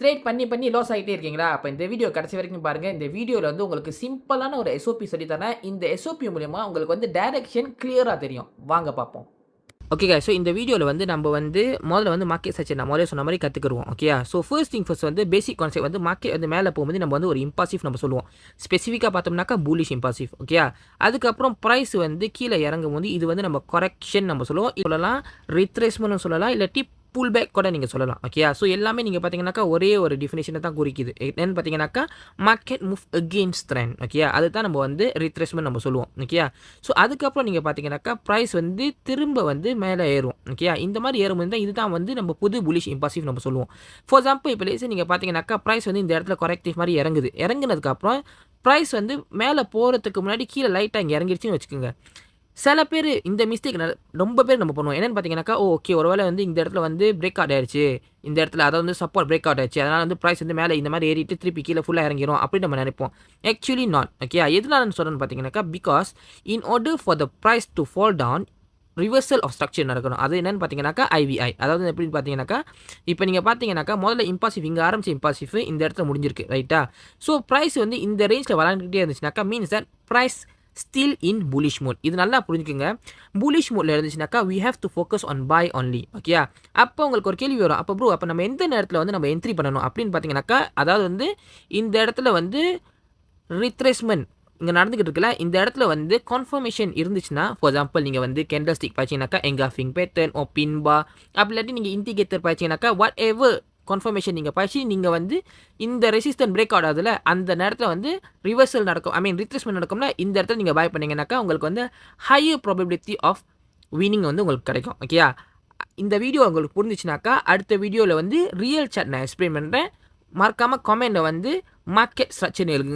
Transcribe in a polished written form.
Trade பண்ணி loss ஆகிட்டே இருக்கீங்களா? அப்போ இந்த வீடியோ கடைசி வரைக்கும் பாருங்க. இந்த வீடியோவில் வந்து உங்களுக்கு சிம்பிளான ஒரு எஸ்ஓபி சொல்லி தரேன். இந்த எஸ்ஓபி மூலியமா உங்களுக்கு வந்து டைரக்ஷன் கிளியரா தெரியும். வாங்க பார்ப்போம். ஓகே ஸோ இந்த வீடியோவில் வந்து நம்ம வந்து முதல்ல வந்து மார்க்கெட் சர்ச் நான் முதல்ல சொன்ன மாதிரி கற்றுக்குருவோம். ஓகேயா? ஸோ ஃபர்ஸ்ட் திங் ஃபர்ஸ்ட் வந்து பேசிக் கான்செப்ட் வந்து மார்க்கெட் வந்து மேலே போகும்போது நம்ம வந்து ஒரு இம்பாசிவ் நம்ம சொல்லுவோம். ஸ்பெசிஃபிக்காக பார்த்தோம்னாக்கா பூலிஷ் இம்பாசிவ். ஓகேயா? அதுக்கப்புறம் ப்ரைஸ் வந்து கீழே இறங்கும் போது இது வந்து நம்ம கரெக்ஷன் நம்ம சொல்லுவோம். சொல்லலாம் ரிட்ரேஸ்மெண்ட்னு சொல்லலாம், இல்லாட்டி புல் பேக் கூட நீங்கள் சொல்லலாம். ஓகேயா? ஸோ எல்லாமே நீங்கள் பார்த்தீங்கன்னாக்கா ஒரே ஒரு டிஃபினேஷனை தான் குறிக்குது. என்னன்னு பார்த்தீங்கன்னாக்கா மார்க்கெட் மூவ் அகெயின்ஸ்ட் ட்ரெண்ட். ஓகேயா? அதுதான் நம்ம வந்து ரிட்ரேஸ்மெண்ட் நம்ம சொல்லுவோம். ஓகேயா? ஸோ அதுக்கப்புறம் நீங்கள் பார்த்தீங்கன்னாக்கா ப்ரைஸ் வந்து திரும்ப வந்து மேலே ஏறும். ஓகேயா? இந்த மாதிரி ஏறும்போது தான் இதுதான் வந்து நம்ம புது புலிஷ் இம்பாசிவ் நம்ம சொல்லுவோம். ஃபார் எக்ஸாம்பிள் இப்போ லேசி நீங்கள் பார்த்தீங்கன்னாக்கா ப்ரைஸ் வந்து இந்த இடத்துல கரெக்டிவ் மாதிரி இறங்குது. இறங்குனதுக்கப்புறம் ப்ரைஸ் வந்து மேலே போகிறதுக்கு முன்னாடி கீழே லைட்டாக இங்கே இறங்கிருச்சுன்னு வச்சுக்கோங்க. சில பேர் இந்த மிஸ்டேக் ரொம்ப பேர் நம்ம பண்ணுவோம். என்னென்னு பார்த்தீங்கன்னாக்கா, ஓகே ஒருவேளை வந்து இந்த இடத்துல வந்து பிரேக் அவுட் ஆயிடுச்சு. இந்த இடத்துல அதாவது வந்து சப்போர்ட் பிரேக் அவுட் ஆயிடுச்சு. அதனால் வந்து ப்ரைஸ் வந்து மேலே இந்த மாதிரி ஏறிட்டு திருப்பி கீழே ஃபுல்லாக இறங்கிரும் அப்படின்னு நம்ம நினைப்போம். Actually not. ஓகே எதனாலன்னு சொல்கிறேன்னு பார்த்தீங்கன்னாக்கா, because in order for the price to fall down reversal of structure நடக்கணும். அது என்னன்னு பார்த்தீங்கன்னாக்கா ஐவிஐ. அதாவது எப்படின்னு பார்த்தீங்கன்னாக்கா, இப்போ நீங்கள் பார்த்தீங்கன்னாக்கா முதல்ல இம்பாசிவ் இங்கே ஆரம்பிச்ச இம்பாசிவ் இந்த இடத்துல முடிஞ்சிருக்கு. ரைட்டா? ஸோ ப்ரைஸ் வந்து இந்த ரேஞ்சில் விளாண்டுக்கிட்டே இருந்துச்சுனாக்கா means that price still in bullish mode. இது நல்லா புரிஞ்சுக்குங்க. புலிஷ் மோட்ல இருந்துச்சுனாக்கா we have to focus on buy only. ஓகேயா? அப்போ உங்களுக்கு ஒரு கேள்வி வரும். அப்போ ப்ரோ அப்போ நம்ம எந்த நேரத்தில் வந்து நம்ம என்ட்ரி பண்ணணும் அப்படின்னு பார்த்தீங்கன்னாக்கா, அதாவது வந்து இந்த இடத்துல வந்து ரிட்ரேஸ்மெண்ட் இங்கே நடந்துக்கிட்டு இருக்குல்ல, இந்த இடத்துல வந்து கன்ஃபர்மேஷன் இருந்துச்சுன்னா, ஃபார் எக்ஸாம்பிள் நீங்கள் வந்து கேண்டல் ஸ்டிக் பார்த்தீங்கன்னாக்கா எங்காஃபிங் பேட்டர்ன் ஓ பின்பா அப்படி இல்லாட்டி நீங்கள் இண்டிகேட்டர் பார்த்தீங்கன்னாக்கா வாட் எவர் கன்ஃபர்மேஷன் நீங்கள் படிச்சு நீங்கள் வந்து இந்த ரெசிஸ்டன்ட் பிரேக் அவுட் ஆகுதுல அந்த நேரத்தில் வந்து ரிவர்சல் நடக்கும், ஐ மீன் ரிட்ரேஸ்மெண்ட் நடக்கும்னா இந்த இடத்துல நீங்கள் பை பண்ணிங்கனாக்கா உங்களுக்கு வந்து ஹையர் ப்ராபபிலிட்டி ஆஃப் வினிங் வந்து உங்களுக்கு கிடைக்கும். ஓகேயா? இந்த வீடியோ உங்களுக்கு புரிஞ்சிச்சுனாக்கா அடுத்த வீடியோவில் வந்து ரியல் சார்ட் நான் எக்ஸ்பிளைன் பண்ணுறேன். மறக்காமல் கமெண்டில் வந்து மார்க்கெட் ஸ்ட்ரக்சர் எழுதுங்க.